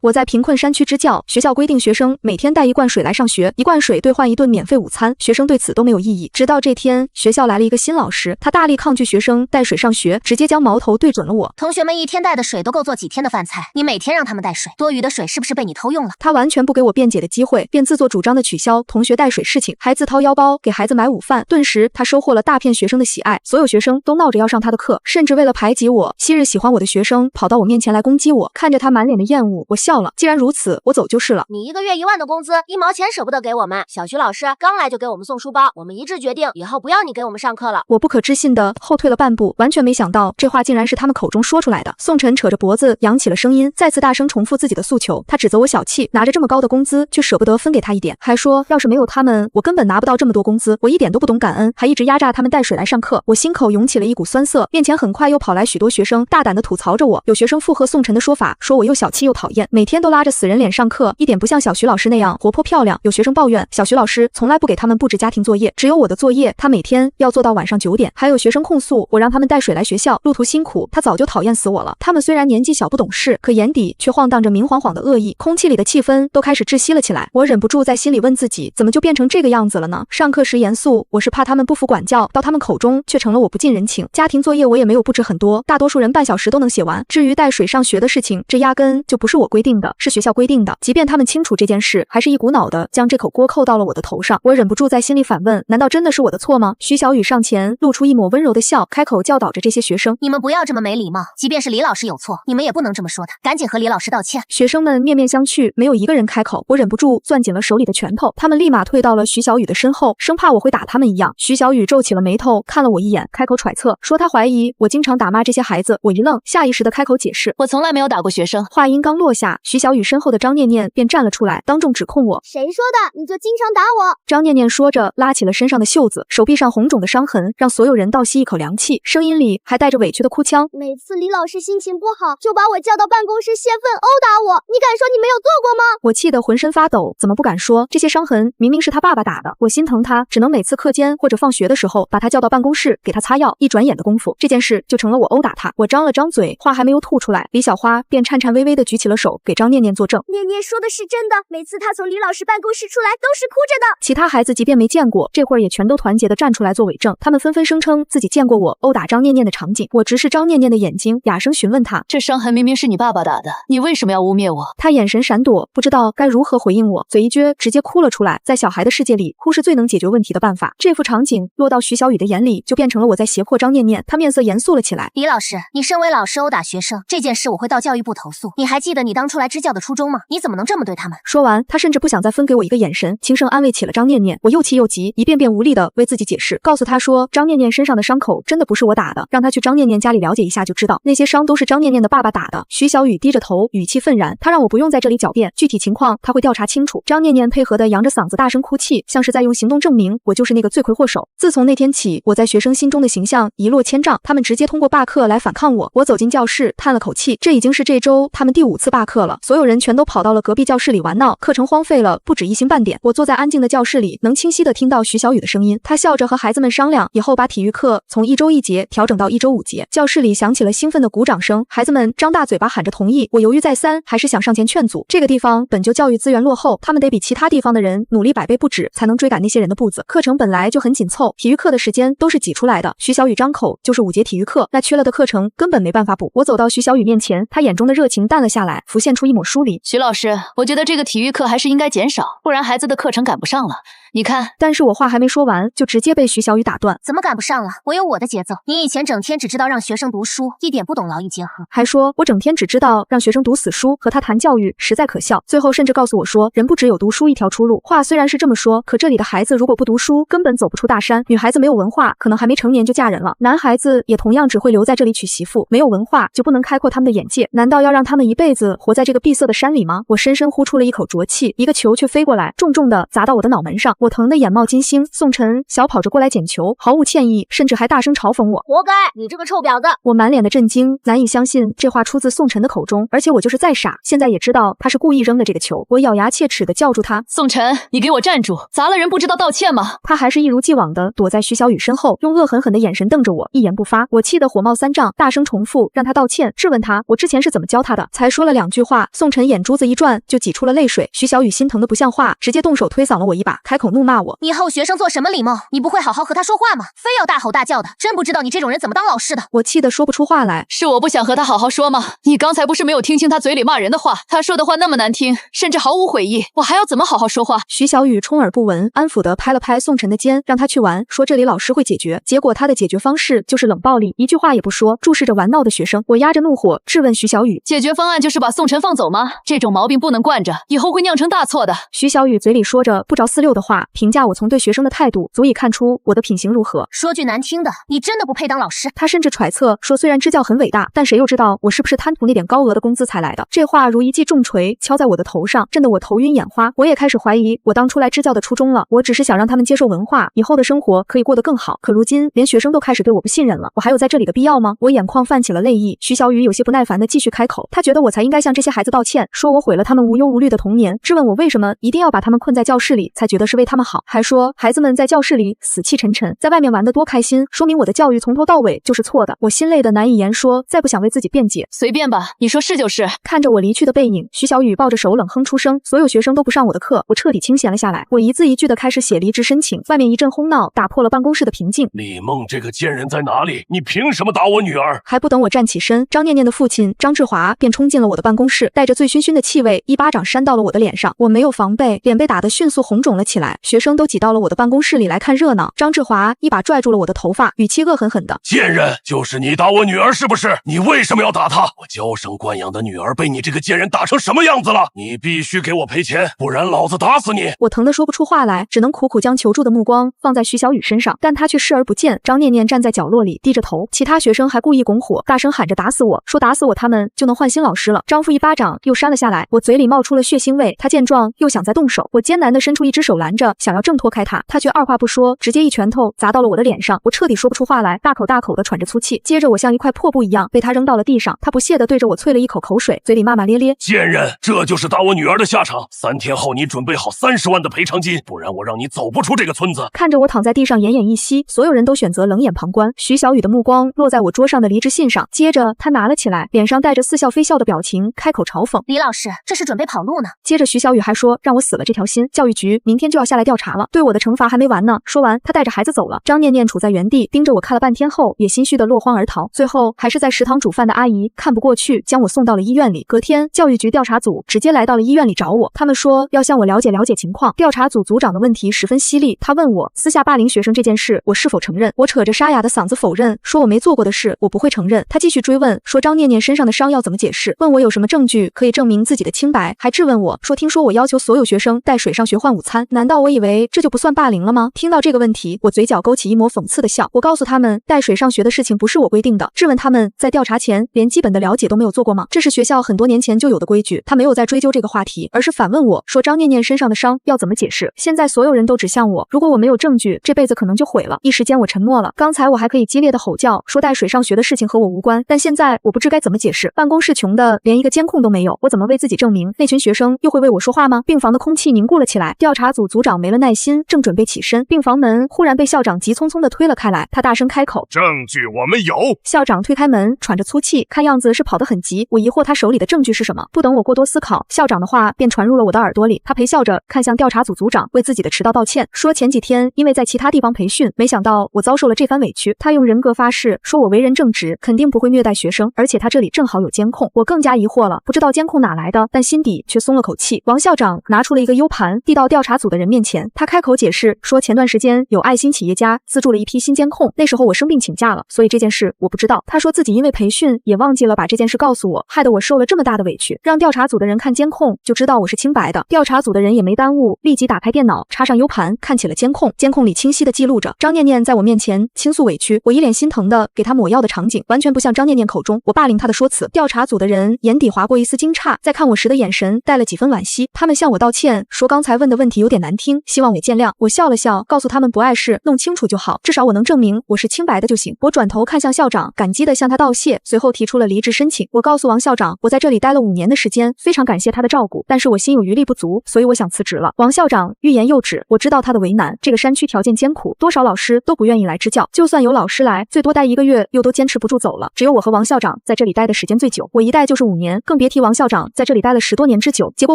我在贫困山区支教，学校规定学生每天带1罐水来上学，1罐水兑换1顿免费午餐，学生对此都没有异议。直到这天，学校来了一个新老师，他大力抗拒学生带水上学，直接将矛头对准了我。同学们一天带的水都够做几天的饭菜，你每天让他们带水，多余的水是不是被你偷用了？他完全不给我辩解的机会，便自作主张的取消同学带水事情，还自掏腰包给孩子买午饭。顿时，他收获了大片学生的喜爱，所有学生都闹着要上他的课，甚至为了排挤我，昔日喜欢我的学生跑到我面前来攻击我。看着他满脸的厌恶，我笑了。既然如此，我走就是了。你1个月1万的工资，1毛钱舍不得给我们。小徐老师刚来就给我们送书包，我们一致决定以后不要你给我们上课了。我不可置信的后退了半步，完全没想到这话竟然是他们口中说出来的。宋晨扯着脖子扬起了声音，再次大声重复自己的诉求。他指责我小气，拿着这么高的工资却舍不得分给他一点，还说要是没有他们，我根本拿不到这么多工资。我一点都不懂感恩，还一直压榨他们带水来上课。我心口涌起了一股酸涩，面前很快又跑来许多学生，大胆地吐槽着我。有学生附和宋晨的说法，说我又小气又讨厌，每天都拉着死人脸上课，一点不像小徐老师那样活泼漂亮。有学生抱怨，小徐老师从来不给他们布置家庭作业，只有我的作业他每天要做到晚上9点。还有学生控诉我让他们带水来学校，路途辛苦，他早就讨厌死我了。他们虽然年纪小不懂事，可眼底却晃荡着明晃晃的恶意，空气里的气氛都开始窒息了起来。我忍不住在心里问自己，怎么就变成这个样子了呢？上课时严肃，我是怕他们不服管教，到他们口中却成了我不近人情。家庭作业我也没有布置很多，大多数人半小时都能写完。至于带水上学的事情，这压根就不是我规定的，是学校规定的。即便他们清楚这件事，还是一股脑的将这口锅扣到了我的头上。我忍不住在心里反问，难道真的是我的错吗？徐小雨上前露出一抹温柔的笑，开口教导着这些学生，你们不要这么没礼貌，即便是李老师有错，你们也不能这么说的，赶紧和李老师道歉。学生们面面相觑，没有一个人开口。我忍不住攥紧了手里的拳头，他们立马退到了徐小雨的身后，生怕我会打他们一样。徐小雨皱起了眉头，看了我一眼，开口揣测，说他怀疑我经常打骂这些孩子。我一愣，下意识的开口解释，我从来没有打过学生。话音刚落下，徐小雨身后的张念念便站了出来，当众指控我，谁说的？你就经常打我。张念念说着，拉起了身上的袖子，手臂上红肿的伤痕让所有人倒吸一口凉气，声音里还带着委屈的哭腔，每次李老师心情不好，就把我叫到办公室泄愤殴打我，你敢说你没有做过吗？我气得浑身发抖，怎么不敢说？这些伤痕明明是他爸爸打的，我心疼他，只能每次课间或者放学的时候把他叫到办公室给他擦药，一转眼的功夫，这件事就成了我殴打他。我张了张嘴，话还没有吐出来，李小花便颤颤巍巍地举起了手给张念念作证，念念说的是真的，每次他从李老师办公室出来都是哭着的。其他孩子即便没见过，这会儿也全都团结地站出来做伪证，他们纷纷声称自己见过我殴打张念念的场景。我直视张念念的眼睛，哑声询问他，这伤痕明明是你爸爸打的，你为什么要污蔑我？他眼神闪躲，不知道该如何回应我，嘴一撅，直接哭了出来。在小孩的世界里，哭是最能解决问题的办法。这幅场景落到徐小雨的眼里，就变成了我在胁迫张念念。他面色严肃了起来，李老师，你身为老师殴打学生这件事，我会到教育部投诉。你还记得你当初来支教的初衷吗？你怎么能这么对他们？说完，他甚至不想再分给我一个眼神，轻声安慰起了张念念。我又气又急，一遍遍无力地为自己解释，告诉他说张念念身上的伤口真的不是我打的，让他去张念念家里了解一下就知道，那些伤都是张念念的爸爸打的。徐小雨低着头，语气愤然，他让我不用在这里狡辩，具体情况他会调查清楚。张念念配合地扬着嗓子大声哭泣，像是在用行动证明我就是那个罪魁祸首。自从那天起，我在学生心中的形象一落千丈，他们直接通过罢课来反抗我。我走进教室，叹了口气，这已经是这周他们第5次罢课了。所有人全都跑到了隔壁教室里玩闹，课程荒废了不止一星半点。我坐在安静的教室里，能清晰地听到徐小雨的声音，她笑着和孩子们商量，以后把体育课从1周1节调整到1周5节。教室里响起了兴奋的鼓掌声，孩子们张大嘴巴喊着同意。我犹豫再三，还是想上前劝阻。这个地方本就教育资源落后，他们得比其他地方的人努力100倍不止，才能追赶那些人的步子。课程本来就很紧凑，体育课的时间都是挤出来的。徐小雨张口就是5节体育课，那缺了的课程根本没办法补。我走到徐小雨面前，她眼中的热情淡了下来，浮现出一抹疏离。徐老师，我觉得这个体育课还是应该减少，不然孩子的课程赶不上了。你看，但是我话还没说完，就直接被徐小雨打断。怎么赶不上了？我有我的节奏。你以前整天只知道让学生读书，一点不懂劳逸结合，还说我整天只知道让学生读死书，和他谈教育实在可笑。最后甚至告诉我说，人不只有读书一条出路。话虽然是这么说，可这里的孩子如果不读书，根本走不出大山。女孩子没有文化，可能还没成年就嫁人了；男孩子也同样只会留在这里娶媳妇，没有文化就不能开阔他们的眼界。难道要让他们一辈子活在这个闭塞的山里吗？我深深呼出了一口浊气，一个球却飞过来，重重地砸到我的脑门上，我疼得眼冒金星。宋晨小跑着过来捡球，毫无歉意，甚至还大声嘲讽我，活该，你这个臭婊子。我满脸的震惊，难以相信这话出自宋晨的口中，而且我就是再傻，现在也知道他是故意扔的这个球。我咬牙切齿地叫住他，宋晨，你给我站住，砸了人不知道道歉吗？他还是一如既往地躲在徐小雨身后，用恶狠狠的眼神瞪着我，一言不发。我气得火冒三丈，大声重复让他道歉，质问他我之前是怎么教他的。才说了2句话话，宋晨眼珠子一转就挤出了泪水。徐小雨心疼的不像话，直接动手推搡了我一把，开口怒骂我：你以后学生做什么礼貌？你不会好好和他说话吗？非要大吼大叫的，真不知道你这种人怎么当老师的。我气得说不出话来。是我不想和他好好说吗？你刚才不是没有听清他嘴里骂人的话？他说的话那么难听，甚至毫无悔意，我还要怎么好好说话？徐小雨充耳不闻，安抚地拍了拍宋晨的肩，让他去玩，说这里老师会解决。结果他的解决方式就是冷暴力，一句话也不说，注视着玩闹的学生。我压着怒火质问徐小雨：解决方案就是把宋晨放走吗？这种毛病不能惯着，以后会酿成大错的。徐小雨嘴里说着不着四六的话，评价我从对学生的态度，足以看出我的品行如何。说句难听的，你真的不配当老师。他甚至揣测说，虽然支教很伟大，但谁又知道我是不是贪图那点高额的工资才来的？这话如一记重锤敲在我的头上，震得我头晕眼花。我也开始怀疑我当初来支教的初衷了。我只是想让他们接受文化，以后的生活可以过得更好。可如今连学生都开始对我不信任了，我还有在这里的必要吗？我眼眶泛起了泪意。徐小雨有些不耐烦地继续开口，他觉得我才应该向这些孩子道歉，说我毁了他们无忧无虑的童年，质问我为什么一定要把他们困在教室里才觉得是为他们好，还说孩子们在教室里死气沉沉，在外面玩得多开心，说明我的教育从头到尾就是错的。我心累得难以言说，再不想为自己辩解。随便吧，你说是就是。看着我离去的背影，徐小雨抱着手冷哼出声，所有学生都不上我的课，我彻底清闲了下来。我一字一句地开始写离职申请，外面一阵哄闹打破了办公室的平静。李梦这个贱人在哪里？你凭什么打我女儿？还不等我站起身，张念念的父亲张志华便冲进了我的办公室，带着醉醺醺的气味，一巴掌扇到了我的脸上。我没有防备，脸被打得迅速红肿了起来。学生都挤到了我的办公室里来看热闹。张志华一把拽住了我的头发，语气恶狠狠的：贱人，就是你打我女儿是不是？你为什么要打她？我娇生惯养的女儿被你这个贱人打成什么样子了？你必须给我赔钱，不然老子打死你！我疼得说不出话来，只能苦苦将求助的目光放在徐小雨身上，但她却视而不见。张念念站在角落里低着头，其他学生还故意拱火，大声喊着打死我，说打死我他们就能换新老师了。张父一巴掌又扇了下来，我嘴里冒出了血腥味。他见状又想再动手，我艰难地伸出一只手拦着，想要挣脱开他，他却二话不说，直接一拳头砸到了我的脸上。我彻底说不出话来，大口大口地喘着粗气。接着我像一块破布一样被他扔到了地上，他不屑地对着我啐了一口口水，嘴里骂骂咧咧：贱人，这就是打我女儿的下场。3天后你准备好30万的赔偿金，不然我让你走不出这个村子。看着我躺在地上奄奄一息，所有人都选择冷眼旁观。徐小雨的目光落在我桌上的离职信上，接着他拿了起来，脸上带着似笑非笑的表情，开口嘲讽：李老师，这是准备跑路呢。接着徐小雨还说让我死了这条心，教育局明天就要下来调查了，对我的惩罚还没完呢。说完他带着孩子走了。张念念处在原地盯着我看了半天后，也心虚的落荒而逃。最后还是在食堂煮饭的阿姨看不过去，将我送到了医院里。隔天教育局调查组直接来到了医院里找我，他们说要向我了解情况。调查组组长的问题十分犀利，他问我私下霸凌学生这件事我是否承认。我扯着沙哑的嗓子否认，说我没做过的事我不会承认。他继续追问，说张念念身上的伤要怎么解释，问我有什么证据可以证明自己的清白，还质问我说听说我要求所有学生带水上学换午餐，难道我以为这就不算霸凌了吗？听到这个问题，我嘴角勾起一抹讽刺的笑。我告诉他们带水上学的事情不是我规定的，质问他们在调查前连基本的了解都没有做过吗？这是学校很多年前就有的规矩。他没有再追究这个话题，而是反问我说张念念身上的伤要怎么解释。现在所有人都指向我，如果我没有证据，这辈子可能就毁了。一时间我沉默了。刚才我还可以激烈的吼叫，说带水上学的事情和我无关，但现在我不知该怎么解释。办公室穷的连一个监控都没有，我怎么为自己证明？那群学生又会为我说话吗？病房的空气凝固了起来，调查组组长没了耐心，正准备起身，病房门忽然被校长急匆匆地推了开来。他大声开口：证据我们有。校长推开门，喘着粗气，看样子是跑得很急。我疑惑他手里的证据是什么，不等我过多思考，校长的话便传入了我的耳朵里。他陪笑着看向调查组组长，为自己的迟到道歉，说前几天因为在其他地方培训，没想到我遭受了这番委屈。他用人格发誓，说我为人正直，肯定不会虐待学生，而且他这里正好有监控。我更加疑惑了，不知道监控哪来的，但心底却松了口气。王校长拿出了一个 U 盘，递到调查组的人面前。他开口解释说，前段时间有爱心企业家资助了一批新监控，那时候我生病请假了，所以这件事我不知道。他说自己因为培训也忘记了把这件事告诉我，害得我受了这么大的委屈，让调查组的人看监控就知道我是清白的。调查组的人也没耽误，立即打开电脑，插上 U 盘，看起了监控。监控里清晰地记录着张念念在我面前倾诉委屈，我一脸心疼的给她抹药的场景，完全不像张念念口中我霸凌她的说辞。调查组的人眼底划过一丝惊诧，在看我时的眼神带了几分惋惜。他们向我道歉，说刚才问的问题有点难听，希望我见谅。我笑了笑，告诉他们不碍事，弄清楚就好，至少我能证明我是清白的就行。我转头看向校长，感激地向他道谢，随后提出了离职申请。我告诉王校长，我在这里待了5年的时间，非常感谢他的照顾，但是我心有余力不足，所以我想辞职了。王校长欲言又止，我知道他的为难，这个山区条件艰苦，多少老师都不愿意来支教，就算有老师来，最多待1个月又都坚持不住走了。只有我和王校长在这里待的时间最久，我一待就是5年，更更别提王校长在这里待了10多年之久，结果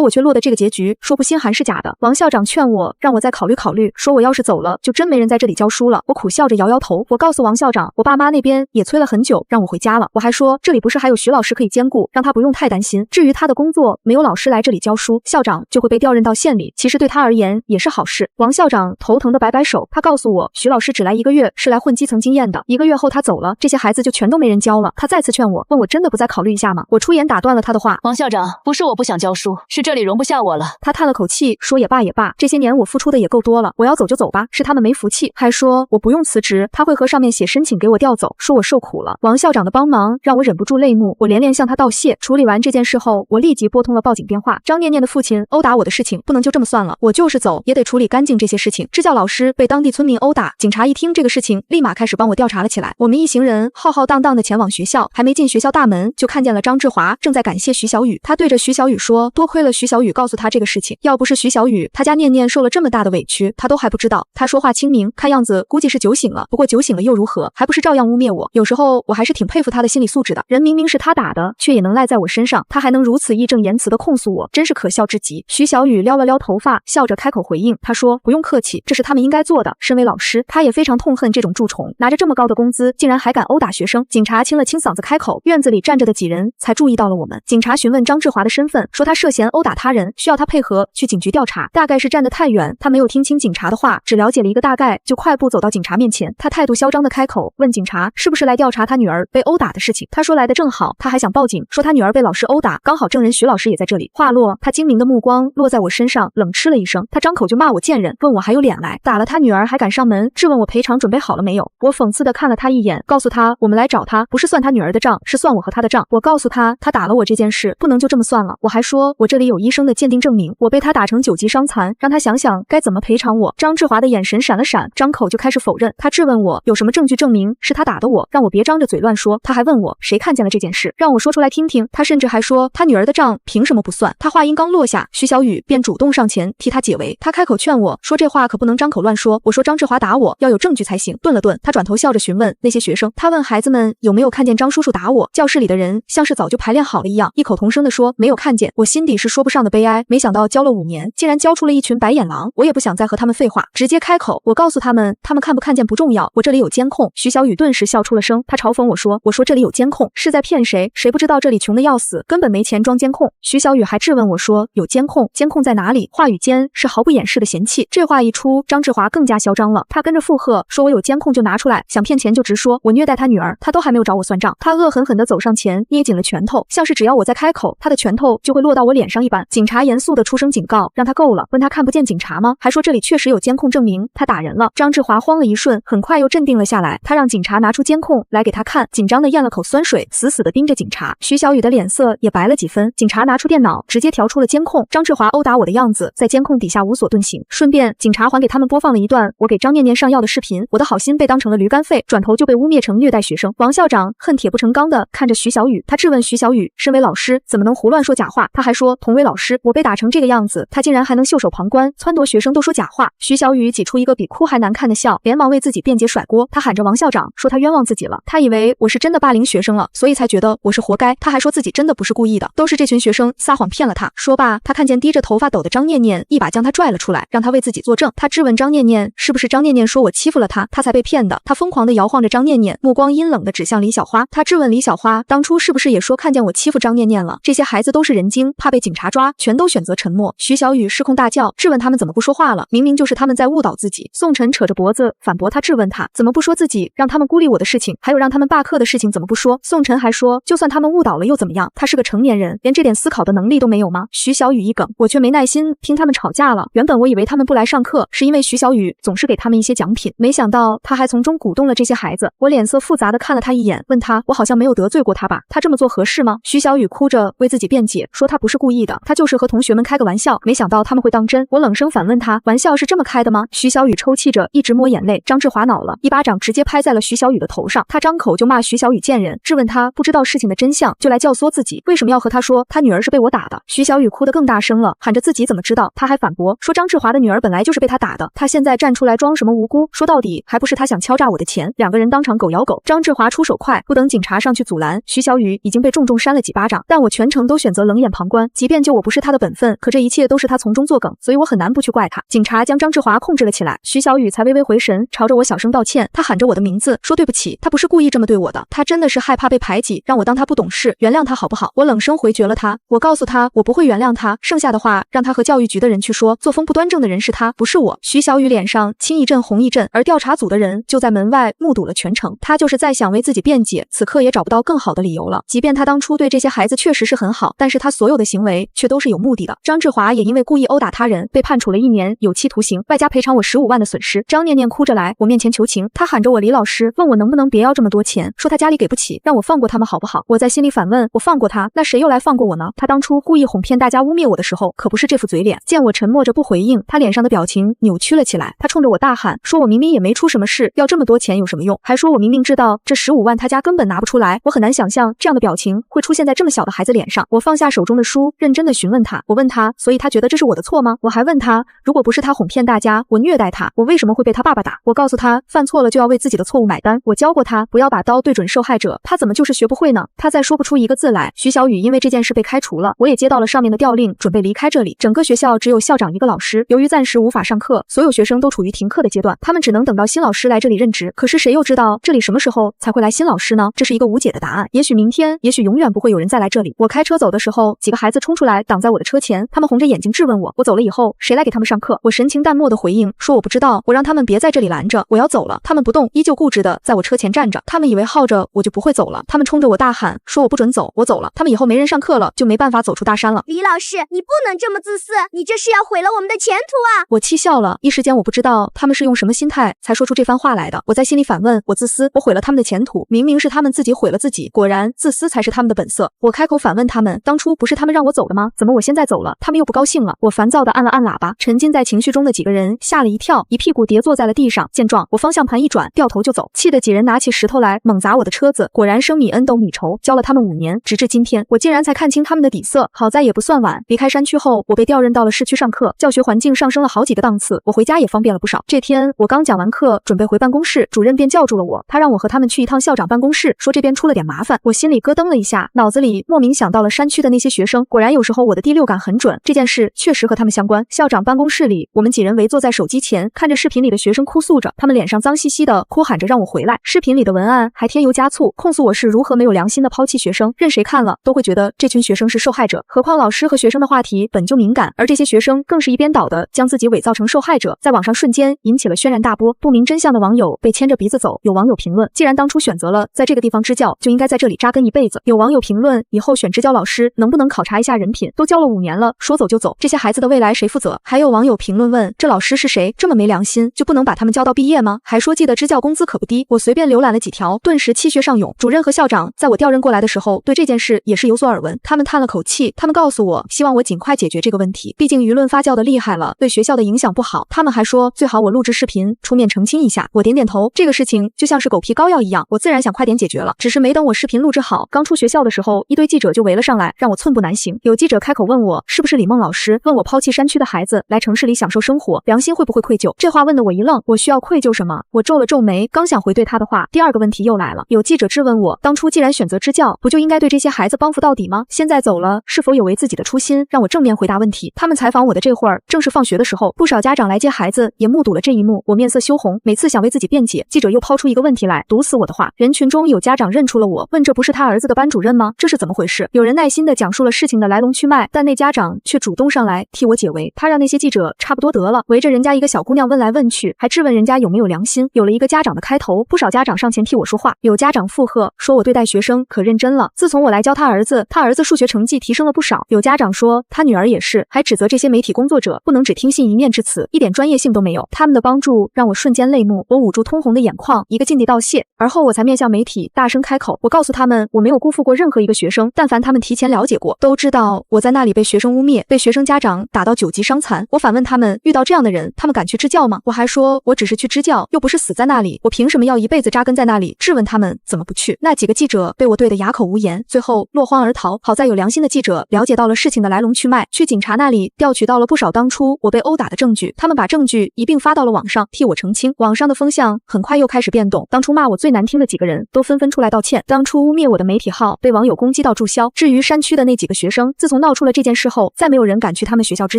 我却落得这个结局，说不心寒是假的。王校长劝我，让我再考虑考虑，说我要是走了，就真没人在这里教书了。我苦笑着摇摇头，我告诉王校长，我爸妈那边也催了很久，让我回家了。我还说，这里不是还有徐老师可以兼顾，让他不用太担心。至于他的工作，没有老师来这里教书，校长就会被调任到县里，其实对他而言也是好事。王校长头疼的摆摆手，他告诉我，徐老师只来1个月，是来混基层经验的，1个月后他走了，这些孩子就全都没人教了。他再次劝我，问我真的不再考虑一下吗？我出言打断了他的话，王校长，不是我不想教书，是这里容不下我了。他叹了口气，说也罢也罢，这些年我付出的也够多了，我要走就走吧，是他们没福气，还说我不用辞职，他会和上面写申请给我调走，说我受苦了。王校长的帮忙让我忍不住泪目，我连连向他道谢。处理完这件事后，我立即拨通了报警电话。张念念的父亲殴打我的事情不能就这么算了，我就是走也得处理干净这些事情。支教老师被当地村民殴打，警察一听这个事情，立马开始帮我调查了起来。我们一行人浩浩荡荡的前往学校，还没进学校大门，就看见了张志华正在感谢徐小雨。他对着徐小雨说，多亏了徐小雨告诉他这个事情，要不是徐小雨，他家念念受了这么大的委屈，他都还不知道。他说话清明，看样子估计是酒醒了，不过酒醒了又如何，还不是照样污蔑我。有时候我还是挺佩服他的心理素质的，人明明是他打的，却也能赖在我身上，他还能如此义正言辞的控诉我，真是可笑之极。徐小雨撩了撩头发，笑着开口回应，他说不用客气，这是他们应该做的。身为老师，他也非常痛恨这种蛀虫，拿着这么高的工资，竟然还敢殴打学生。警察清了清嗓子开口，院子里站着的几人才注意到了我们。警察询问张志华的身份，说他涉嫌殴打他人，需要他配合去警局调查。大概是站得太远，他没有听清警察的话，只了解了一个大概，就快步走到警察面前。他态度嚣张的开口，问警察是不是来调查他女儿被殴打的事情。他说来的正好，他还想报警，说他女儿被老师殴打，刚好证人徐老师也在这里。话落，他精明的目光落在我身上，冷嗤了一声，他张口就骂我贱人，问我还有脸来，打了他女儿还敢上门，质问我赔偿准备好了没有。我讽刺的看了他一眼，告诉他我们来找他不是算他女儿的账，是算我和他的账。我告诉他，他打了我这件事不能就这么算了，我还说我这里有医生的鉴定证明，我被他打成9级伤残，让他想想该怎么赔偿我。张志华的眼神闪了闪，张口就开始否认。他质问我有什么证据证明是他打的我，让我别张着嘴乱说。他还问我谁看见了这件事，让我说出来听听。他甚至还说他女儿的账凭什么不算。他话音刚落下，徐小雨便主动上前替他解围。他开口劝我说这话可不能张口乱说。我说张志华打我要有证据才行。顿了顿，他转头笑着询问那些学生，他问孩子们有没有看见张叔叔打我。教室里的人像是早就排练好了一样，异口同声地说没有看见。我心底是说不上的悲哀，没想到教了5年，竟然教出了一群白眼狼。我也不想再和他们废话，直接开口。我告诉他们，他们看不看见不重要，我这里有监控。徐小雨顿时笑出了声，他嘲讽我说这里有监控是在骗谁？谁不知道这里穷的要死，根本没钱装监控。徐小雨还质问我说有监控，监控在哪里？话语间是毫不掩饰的嫌弃。这话一出，张志华更加嚣张了，他跟着附和说我有监控就拿出来，想骗钱就直说，我虐待他女儿，他都还没有找我算账。他恶狠狠地走上前，捏紧了拳头，像是只要我再开口，他的拳头就会落到我脸上一般。警察严肃地出声警告，让他够了，问他看不见警察吗？还说这里确实有监控证明他打人了。张志华慌了一瞬，很快又镇定了下来，他让警察拿出监控来给他看，紧张地咽了口酸水，死死地盯着警察。徐小雨的脸色也白了几分。警察拿出电脑，直接调出了监控，张志华殴打我的样子在监控底下无所遁形。顺便，警察还给他们播放了一段我给张念念上药的视频。我的好心被当成了驴肝肺，转头就被污蔑成虐待学生。王校长恨铁不成钢地看着徐小雨，他质问徐小雨，身为老师怎么能胡乱说假话？他还说同为老师，我被打成这个样子，他竟然还能袖手旁观，撺掇学生都说假话。徐小雨挤出一个比哭还难看的笑，连忙为自己辩解甩锅。他喊着王校长，说他冤枉自己了，他以为我是真的霸凌学生了，所以才觉得我是活该。他还说自己真的不是故意的，都是这群学生撒谎骗了他。说罢，他看见低着头发抖的张念念，一把将他拽了出来，让他为自己作证。他质问张念念，是不是张念念说我欺负了他，他才被骗的？他疯狂地摇晃着张念念，目光阴冷地指向李小花。他质问李小花，当初是不是也说看见我欺负张念念了？这些孩子都是人精，怕被警察抓，全都选择沉默。徐小雨失控大叫，质问他们怎么不说话了？明明就是他们在误导自己。宋晨扯着脖子反驳他，质问他怎么不说自己让他们孤立我的事情，还有让他们罢课的事情怎么不说？宋晨还说，就算他们误导了又怎么样？他是个成年人，连这点思考的能力都没有吗？徐小雨一梗，我却没耐心听他们吵架了。原本我以为他们不来上课是因为徐小雨总是给他们一些奖品，没想到他还从中鼓动了这些孩子。我脸色复杂的看了他一眼，问他，我好像没有得罪过他吧？他这么做合适吗？徐小雨哭着为自己辩解，说他不是故意的，他就是和同学们开个玩笑，没想到他们会当真。我冷声反问他，玩笑是这么开的吗？徐小雨抽泣着，一直抹眼泪。张志华恼了，一巴掌直接拍在了徐小雨的头上，他张口就骂徐小雨贱人，质问他不知道事情的真相就来教唆自己，为什么要和他说他女儿是被我打的？徐小雨哭得更大声了，喊着自己怎么知道。他还反驳说张志华的女儿本来就是被他打的，他现在站出来装什么无辜？说到底还不是他想敲诈我的钱。两个人当场狗咬狗。张志华出手快，不等警察上去阻拦，徐小雨已经被重重扇了几巴掌。长，但我全程都选择冷眼旁观，即便救我不是他的本分，可这一切都是他从中作梗，所以我很难不去怪他。警察将张志华控制了起来，徐小雨才微微回神，朝着我小声道歉。他喊着我的名字，说对不起，他不是故意这么对我的，他真的是害怕被排挤，让我当他不懂事，原谅他好不好？我冷声回绝了他，我告诉他我不会原谅他，剩下的话让他和教育局的人去说，作风不端正的人是他，不是我。徐小雨脸上青一阵红一阵，而调查组的人就在门外目睹了全程。他就是在想为自己辩解，此刻也找不到更好的理由了。即便他当初对这些孩子确实是很好，但是他所有的行为却都是有目的的。张志华也因为故意殴打他人被判处了1年有期徒刑，外加赔偿我15万的损失。张念念哭着来我面前求情，他喊着我李老师，问我能不能别要这么多钱，说他家里给不起，让我放过他们好不好？我在心里反问，我放过他，那谁又来放过我呢？他当初故意哄骗大家污蔑我的时候，可不是这副嘴脸。见我沉默着不回应，他脸上的表情扭曲了起来，他冲着我大喊，说我明明也没出什么事，要这么多钱有什么用？还说我明明知道这15万他家根本拿不出来。我很难想象这样的表情会出现在这么小的孩子脸上。我放下手中的书，认真的询问他，我问他，所以他觉得这是我的错吗？我还问他，如果不是他哄骗大家，我虐待他，我为什么会被他爸爸打？我告诉他，犯错了就要为自己的错误买单。我教过他不要把刀对准受害者，他怎么就是学不会呢？他再说不出一个字来。徐小雨因为这件事被开除了，我也接到了上面的调令，准备离开这里。整个学校只有校长一个老师，由于暂时无法上课，所有学生都处于停课的阶段，他们只能等到新老师来这里任职。可是谁又知道这里什么时候才会来新老师呢？这是一个无解的答案。也许明天，也许永远不会有人再来这里。我开车走的时候，几个孩子冲出来挡在我的车前，他们红着眼睛质问我，我走了以后谁来给他们上课？我神情淡漠的回应说我不知道，我让他们别在这里拦着，我要走了。他们不动，依旧固执的在我车前站着，他们以为耗着我就不会走了，他们冲着我大喊说我不准走，我走了，他们以后没人上课了，就没办法走出大山了。李老师，你不能这么自私，你这是要毁了我们的前途啊！我气笑了，一时间我不知道他们是用什么心态才说出这番话来的。我在心里反问，我自私，我毁了他们的前途，明明是他们自己毁了自己，果然自私才是他们的本色。我开口反问他们，当初不是他们让我走的吗？怎么我现在走了，他们又不高兴了？我烦躁地按了按喇叭，沉浸在情绪中的几个人吓了一跳，一屁股跌坐在了地上。见状，我方向盘一转，掉头就走，气得几人拿起石头来猛砸我的车子。果然生米恩斗米仇，教了他们5年，直至今天，我竟然才看清他们的底色。好在也不算晚，离开山区后，我被调任到了市区上课，教学环境上升了好几个档次，我回家也方便了不少。这天我刚讲完课，准备回办公室，主任便叫住了我，他让我和他们去一趟校长办公室，说这边出了点麻烦。我心里咯噔了一下，脑子里莫名想到了山区的那些学生，果然有时候我的第六感很准，这件事确实和他们相关。校长办公室里，我们几人围坐在手机前，看着视频里的学生哭诉着，他们脸上脏兮兮的，哭喊着让我回来。视频里的文案还添油加醋，控诉我是如何没有良心的抛弃学生，任谁看了都会觉得这群学生是受害者。何况老师和学生的话题本就敏感，而这些学生更是一边倒的将自己伪造成受害者，在网上瞬间引起了轩然大波。不明真相的网友被牵着鼻子走，有网友评论，既然当初选择了在这个地方支教，就应该在这里扎根一辈子。有网友评论，以后选支教老师能不能考察一下人品，都教了5年了，说走就走，这些孩子的未来谁负责？还有网友评论问，这老师是谁？这么没良心，就不能把他们教到毕业吗？还说记得支教工资可不低。我随便浏览了几条，顿时气血上涌。主任和校长在我调任过来的时候，对这件事也是有所耳闻，他们叹了口气，他们告诉我，希望我尽快解决这个问题，毕竟舆论发酵的厉害了，对学校的影响不好。他们还说最好我录制视频出面澄清一下。我点点头，这个事情就像是狗皮膏药一样，我自然想快点解决了。只是没等我视频录制好，刚出学校的时候，一堆记者就围了上来，让我寸步难行。有记者开口问我是不是李梦老师，问我抛弃山区的孩子来城市里享受生活，良心会不会愧疚？这话问得我一愣，我需要愧疚什么？我皱了皱眉，刚想回对他的话，第二个问题又来了。有记者质问我，当初既然选择支教，不就应该对这些孩子帮扶到底吗？现在走了，是否有违自己的初心？让我正面回答问题。他们采访我的这会儿，正是放学的时候，不少家长来接孩子，也目睹了这一幕。我面色羞红，每次想为自己辩解，记者又抛出一个问题来，堵死我的话。人群中有家长认出了我，问这不是他儿子的班主任吗？这是怎么回事？有人耐心地讲述了事情的来龙去脉，但那家长却主动上来替我解围。他让那些记者差不多得了，围着人家一个小姑娘问来问去，还质问人家有没有良心。有了一个家长的开头，不少家长上前替我说话。有家长附和说我对待学生可认真了，自从我来教他儿子数学成绩提升了不少。有家长说他女儿也是，还指责这些媒体工作者不能只听信一面之词，一点专业性都没有。他们的帮助让我瞬间泪目，我捂住通红的眼眶，一个敬地道谢。而后我才面向媒体大声开口，我告诉他们，我没有辜负过任何一个学生，但凡他们提前了解过，都知道我在那里被学生污蔑，被学生家长打到9级伤残。我反问他们，遇到这样的人，他们敢去支教吗？我还说我只是去支教，又不是死在那里，我凭什么要一辈子扎根在那里？质问他们怎么不去？那几个记者被我对得哑口无言，最后落荒而逃。好在有良心的记者了解到了事情的来龙去脉，去警察那里调取到了不少当初我被殴打的证据，他们把证据一并发到了网上，替我澄清。网上的风向很快又开始变动，当初骂我最难听的几个人都纷纷出来道歉，当初污蔑我的媒体号被网友攻击的到注销。至于山区的那几个学生，自从闹出了这件事后，再没有人敢去他们学校支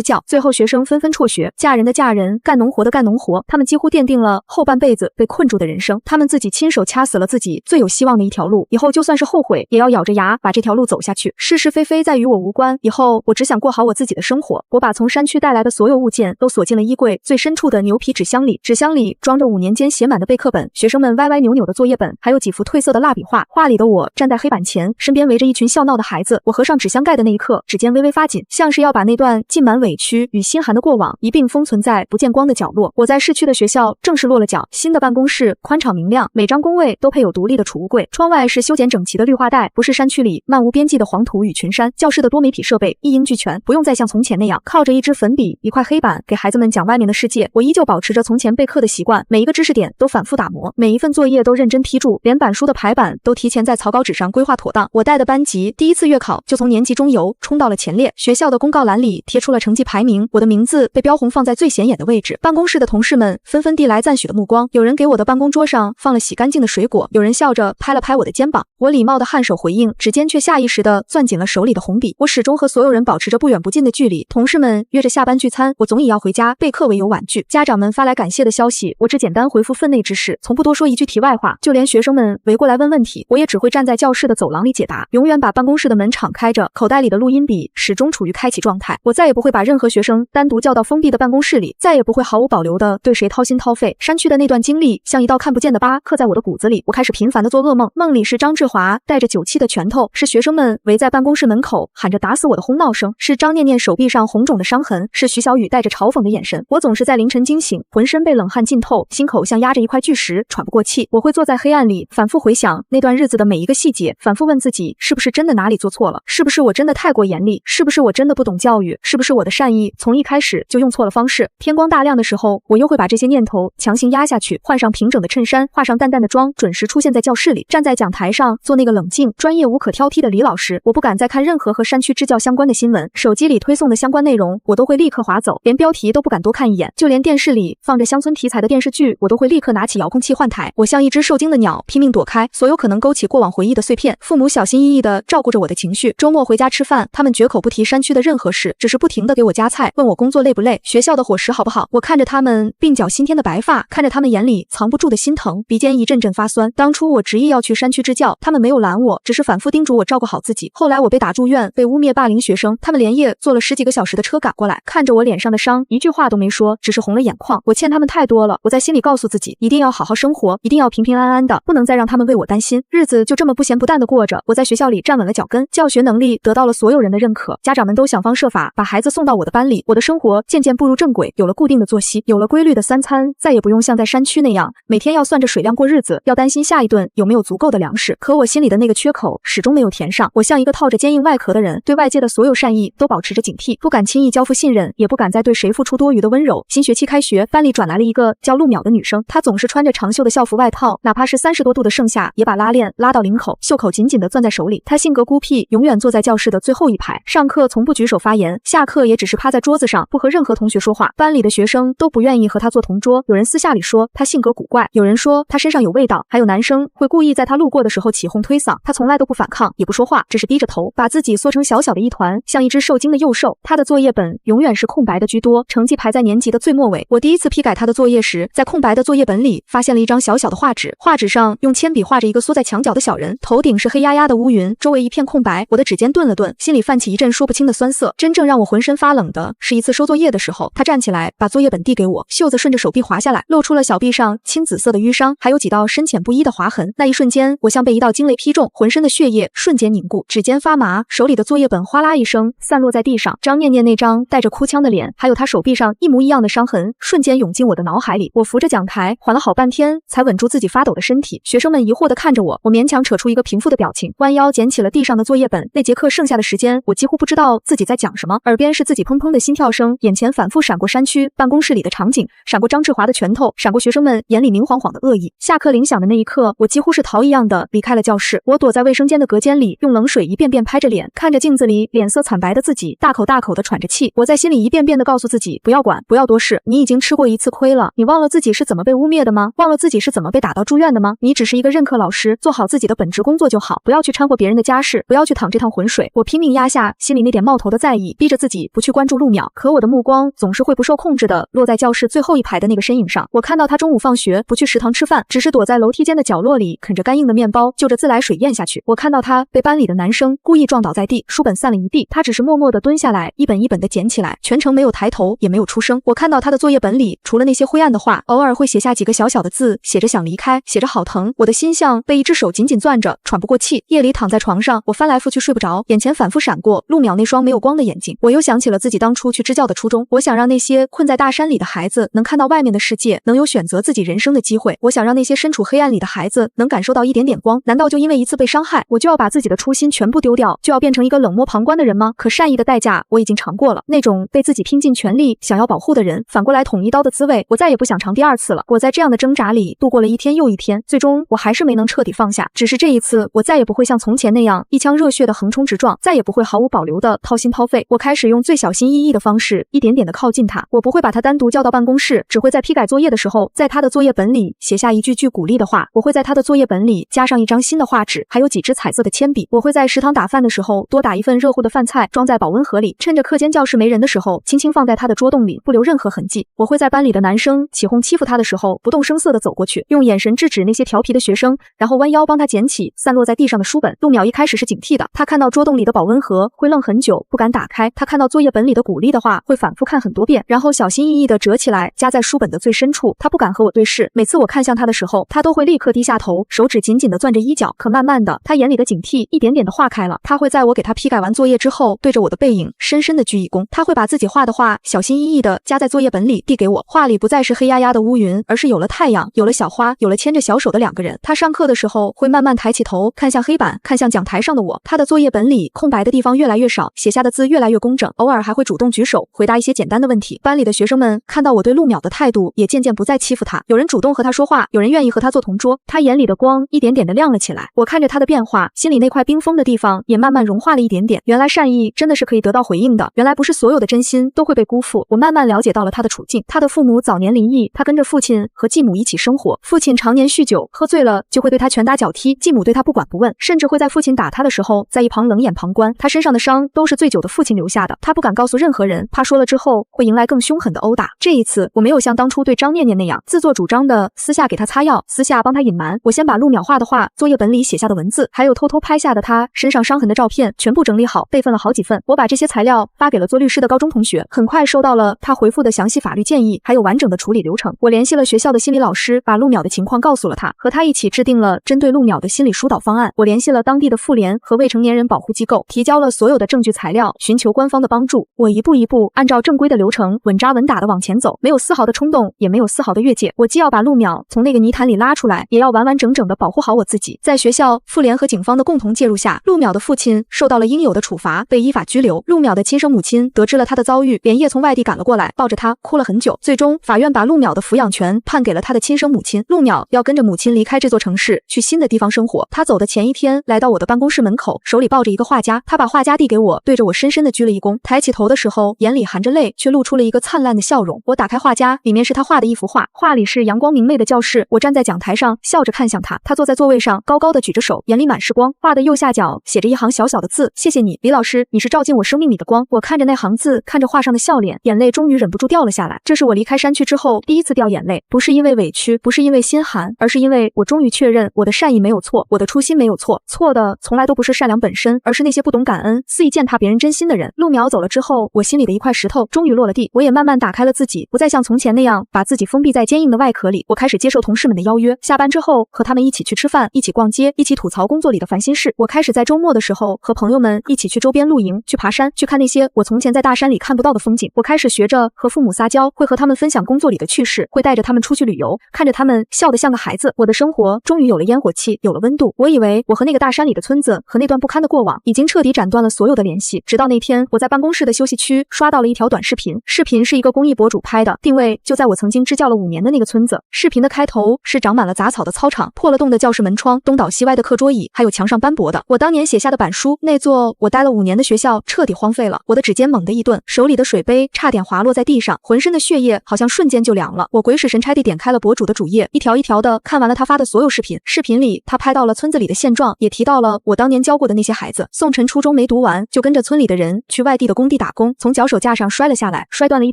教，最后学生纷纷辍学，嫁人的嫁人，干农活的干农活，他们几乎奠定了后半辈子被困住的人生。他们自己亲手掐死了自己最有希望的一条路，以后就算是后悔，也要咬着牙把这条路走下去。是是非非再与我无关，以后我只想过好我自己的生活。我把从山区带来的所有物件都锁进了衣柜最深处的牛皮纸箱里，纸箱里装着5年间写满的备课本，学生们歪歪扭扭的作业本，还有几幅褪色的蜡笔画。画里的我站在黑板前，身边围着一群笑闹的孩子。我合上纸箱盖的那一刻，指尖微微发紧，像是要把那段浸满委屈与心寒的过往一并封存在不见光的角落。我在市区的学校正式落了脚，新的办公室宽敞明亮，每张工位都配有独立的储物柜，窗外是修剪整齐的绿化带，不是山区里漫无边际的黄土与群山。教室的多媒体设备一应俱全，不用再像从前那样靠着一支粉笔一块黑板给孩子们讲外面的世界。我依旧保持着从前备课的习惯，每一个知识点都反复打磨，每一份作业都认真批注，连板书的排版都提前在草稿纸上规划妥当。我带的班级第一次月考就从年级中游冲到了前列，学校的公告栏里贴出了成绩排名，我的名字被标红放在最显眼的位置。办公室的同事们纷纷递来赞许的目光，有人给我的办公桌上放了洗干净的水果，有人笑着拍了拍我的肩膀。我礼貌的颔首回应，指尖却下意识地攥紧了手里的红笔。我始终和所有人保持着不远不近的距离，同事们约着下班聚餐，我总以要回家备课为由婉拒。家长们发来感谢的消息，我只简单回复分内之事，从不多说一句题外话。就连学生们围过来问问题，我也只会站在教室的走廊里解答，永远把办公室的门敞开着，口袋里的录音笔始终处于开启状态。我再也不会把任何学生单独叫到封闭的办公室里，再也不会毫无保留地对谁掏心掏肺。山区的那段经历像一道看不见的疤刻在我的骨子里，我开始频繁地做噩梦，梦里是张志华带着酒气的拳头，是学生们围在办公室门口喊着打死我的哄闹声，是张念念手臂上红肿的伤痕，是徐小雨带着嘲讽的眼神。我总是在凌晨惊醒，浑身被冷汗浸透，心口像压着一块巨石，喘不过气。我会坐在黑暗里反复回想那段日子的每一个细节，反复问自己，是不是真的哪里做错了？是不是我真的太过严厉？是不是我真的不懂教育？是不是我的善意从一开始就用错了方式？天光大亮的时候，我又会把这些念头强行压下去，换上平整的衬衫，化上淡淡的妆，准时出现在教室里，站在讲台上做那个冷静、专业、无可挑剔的李老师。我不敢再看任何和山区支教相关的新闻，手机里推送的相关内容我都会立刻划走，连标题都不敢多看一眼。就连电视里放着乡村题材的电视剧，我都会立刻拿起遥控器换台。我像一只受惊的鸟，拼命躲开所有可能勾起过往回忆的碎片。父母小心翼翼地照顾着我的情绪，周末回家吃饭，他们绝口不提山区的任何事，只是不停地给我夹菜，问我工作累不累，学校的伙食好不好。我看着他们鬓角新添的白发，看着他们眼里藏不住的心疼，鼻尖一阵阵发酸。当初我执意要去山区支教，他们没有拦我，只是反复叮嘱我照顾好自己。后来我被打住院，被污蔑霸凌学生，他们连夜坐了10几个小时的车赶过来，看着我脸上的伤，一句话都没说，只是红了眼眶。我欠他们太多了，我在心里告诉自己，一定要好好生活，一定要平平安安的，不能再让他们为我担心。日子就这么不咸不淡的过着，我在学校里站稳了脚跟，教学能力得到了所有人的认可，家长们都想方设法把孩子送到我的班里，我的生活渐渐步入正轨，有了固定的作息，有了规律的3餐，再也不用像在山区那样每天要算着水量过日子，要担心下一顿有没有足够的粮食。可我心里的那个缺口始终没有填上，我像一个套着坚硬外壳的人，对外界的所有善意都保持着警惕，不敢轻易交付信任，也不敢再对谁付出多余的温柔。新学期开学，班里转来了一个叫陆淼的女生，她总是穿着长袖的校服外套，哪怕是30多度的盛夏，也把拉链拉到领口，袖口紧紧地攥在手里。她性格孤僻，永远坐在教室的最后一排，上课从不举手发言，下课也只是趴在桌子上，不和任何同学说话。班里的学生都不愿意和她做同桌，有人私下里说她性格古怪，有人说她身上有味道，还有男生会故意在她路过的时候起哄推搡，她从来都不反抗，也不说话，只是低着头，把自己缩成小小的一团，像一只受惊的幼兽。她的作业本永远是空白的居多，成绩排在年级的最末尾。我第一次批改她的作业时，在空白的作业本里发现了一张小小的画纸，画纸上用铅笔画着一个缩在墙角的小人，头顶是黑压压的乌云，周围一片空白。我的指尖顿了顿，心里泛起一阵说不清的酸涩。真正让我浑身发冷的是一次收作业的时候，她站起来把作业本递给我，袖子顺着手臂滑下来，露出了小臂上青紫色的淤伤，还有几道深浅不一的划痕。那一瞬间，我像被一道惊雷劈中，浑身的血液瞬间凝固，指尖发麻，手里的作业本哗啦一声散落在地上。张念念那张带着哭腔的脸，还有她手臂上一模一样的伤痕，瞬间涌进我的脑海里。我扶着讲台，缓了好半天才稳住自己发抖的身体。学生们疑惑地看着我，我勉强扯出一个平复的表情，弯腰捡起了地上的作业本。那节课剩下的时间，我几乎不知道自己在讲什么，耳边是自己砰砰的心跳声，眼前反复闪过山区办公室里的场景，闪过张志华的拳头，闪过学生们眼里明晃晃的恶意。下课铃响的那一刻，我几乎是逃一样的离开了教室。我躲在卫生间的隔间里，用冷水一遍遍拍着脸，看着镜子里脸色惨白的自己，大口大口的喘着气。我在心里一遍遍的告诉自己，不要管，不要多事，你已经吃过一次亏了。你忘了自己是怎么被污蔑的吗？忘了自己是怎么被打到住院的吗？你只是一个任课老师，做好自己的本职工作就好，不要去掺和别人别人的家事，不要去淌这趟浑水。我拼命压下心里那点冒头的在意，逼着自己不去关注陆淼，可我的目光总是会不受控制的落在教室最后一排的那个身影上。我看到他中午放学不去食堂吃饭，只是躲在楼梯间的角落里啃着干硬的面包，就着自来水咽下去。我看到他被班里的男生故意撞倒在地，书本散了一地，他只是默默地蹲下来，一本一本地捡起来，全程没有抬头，也没有出声。我看到他的作业本里除了那些灰暗的话，偶尔会写下几个小小的字，写着想离开，写着好疼。我的心像被一只手紧紧攥着，喘不过气。夜里躺在床上，我翻来覆去睡不着，眼前反复闪过陆淼那双没有光的眼睛。我又想起了自己当初去支教的初衷，我想让那些困在大山里的孩子能看到外面的世界，能有选择自己人生的机会。我想让那些身处黑暗里的孩子能感受到一点点光。难道就因为一次被伤害，我就要把自己的初心全部丢掉，就要变成一个冷漠旁观的人吗？可善意的代价我已经尝过了，那种被自己拼尽全力想要保护的人反过来捅一刀的滋味，我再也不想尝第二次了。我在这样的挣扎里度过了一天又一天，最终我还是没能彻底放下。只是这一次，我再也不会像从前那样一腔热血的横冲直撞，再也不会毫无保留的掏心掏肺。我开始用最小心翼翼的方式，一点点的靠近他。我不会把他单独叫到办公室，只会在批改作业的时候，在他的作业本里写下一句句鼓励的话。我会在他的作业本里加上一张新的画纸，还有几支彩色的铅笔。我会在食堂打饭的时候多打一份热乎的饭菜，装在保温盒里，趁着课间教室没人的时候，轻轻放在他的桌洞里，不留任何痕迹。我会在班里的男生起哄欺负他的时候，不动声色地走过去，用眼神制止那些调皮的学生，然后弯腰帮他捡起散落在地上的书本。陆淼一开始是警惕的，他看到桌洞里的保温盒会愣很久，不敢打开。他看到作业本里的鼓励的话会反复看很多遍，然后小心翼翼地折起来夹在书本的最深处。他不敢和我对视，每次我看向他的时候，他都会立刻低下头，手指紧紧地攥着衣角。可慢慢的，他眼里的警惕一点点地化开了。他会在我给他批改完作业之后，对着我的背影深深地鞠一躬。他会把自己画的画小心翼翼地夹在作业本里递给我，画里不再是黑压压的乌云，而是有了太阳，有了小花，有了牵着小手的两个人。他上课的时候会慢慢抬起头，看向黑板，看向讲台上的我。他的作业本里空白的地方越来越少，写下的字越来越工整，偶尔还会主动举手回答一些简单的问题。班里的学生们看到我对陆淼的态度，也渐渐不再欺负他，有人主动和他说话，有人愿意和他做同桌。他眼里的光一点点的亮了起来，我看着他的变化，心里那块冰封的地方也慢慢融化了一点点。原来善意真的是可以得到回应的，原来不是所有的真心都会被辜负。我慢慢了解到了他的处境，他的父母早年离异，他跟着父亲和继母一起生活，父亲常年酗酒，喝醉了就会对他拳打脚踢，继母对他不管不问，甚至会在父亲打他的时候在一旁冷眼旁观。他身上的伤都是醉酒的父亲留下的，他不敢告诉任何人，怕说了之后会迎来更凶狠的殴打。这一次我没有像当初对张念念那样自作主张的私下给他擦药，私下帮他隐瞒。我先把陆淼画的画、作业本里写下的文字，还有偷偷拍下的他身上伤痕的照片全部整理好，备份了好几份。我把这些材料发给了做律师的高中同学，很快收到了他回复的详细法律建议，还有完整的处理流程。我联系了学校的心理老师，把陆淼的情况告诉了他，和他一起制定了针对陆淼的心理疏导方案。我联系了当地的妇联和未成年人保护机构，提交了所有的证据材料，寻求官方的帮助。我一步一步按照正规的流程，稳扎稳打的往前走，没有丝毫的冲动，也没有丝毫的越界。我既要把陆淼从那个泥潭里拉出来，也要完完整整的保护好我自己。在学校、妇联和警方的共同介入下，陆淼的父亲受到了应有的处罚，被依法拘留。陆淼的亲生母亲得知了他的遭遇，连夜从外地赶了过来，抱着他哭了很久。最终，法院把陆淼的抚养权判给了他的亲生母亲。陆淼要跟着母亲离开这座城市，去新的地方生活。他走的前一天，来到我的办公室门口，手里抱着一个画夹。他把画夹递给我，对着我深深的鞠了一躬，抬起头的时候，眼里含着泪，却露出了一个灿烂的笑容。我打开画夹，里面是他画的一幅画，画里是阳光明媚的教室。我站在讲台上，笑着看向他，他坐在座位上，高高的举着手，眼里满是光。画的右下角写着一行小小的字：谢谢你，李老师，你是照进我生命里的光。我看着那行字，看着画上的笑脸，眼泪终于忍不住掉了下来。这是我离开山区之后第一次掉眼泪，不是因为委屈，不是因为心寒，而是因为我终于确认我的善意没有错，我的初心没有错，错的从来都不是善良本身，而是那些不懂感恩、肆意践踏别人真心的人。陆淼走了之后，我心里的一块石头终于落了地，我也慢慢打开了自己，不再像从前那样把自己封闭在坚硬的外壳里。我开始接受同事们的邀约，下班之后和他们一起去吃饭，一起逛街，一起吐槽工作里的烦心事。我开始在周末的时候和朋友们一起去周边露营，去爬山，去看那些我从前在大山里看不到的风景。我开始学着和父母撒娇，会和他们分享工作里的趣事，会带着他们出去旅游，看着他们笑得像个孩子。我的生活终于有了烟火气，有了温度。我以为我和那个大山里的村子和那段不堪的过往已经彻底斩断了所有的联系，直到那天我在办公室的休息区刷到了一条短视频，视频是一个公益博主拍的，定位就在我曾经支教了5年的那个村子。视频的开头是长满了杂草的操场，破了洞的教室门窗，东倒西歪的课桌椅，还有墙上斑驳的我当年写下的板书。那座我待了5年的学校彻底荒废了。我的指尖猛地一顿，手里的水杯差点滑落在地上，浑身的血液好像瞬间就凉了。我鬼使神差地点开了博主的主页，一条一条的看完了他发的所有视频。视频里他拍到了村子里的现状，也提到到了我当年教过的那些孩子。宋晨初中没读完，就跟着村里的人去外地的工地打工，从脚手架上摔了下来，摔断了一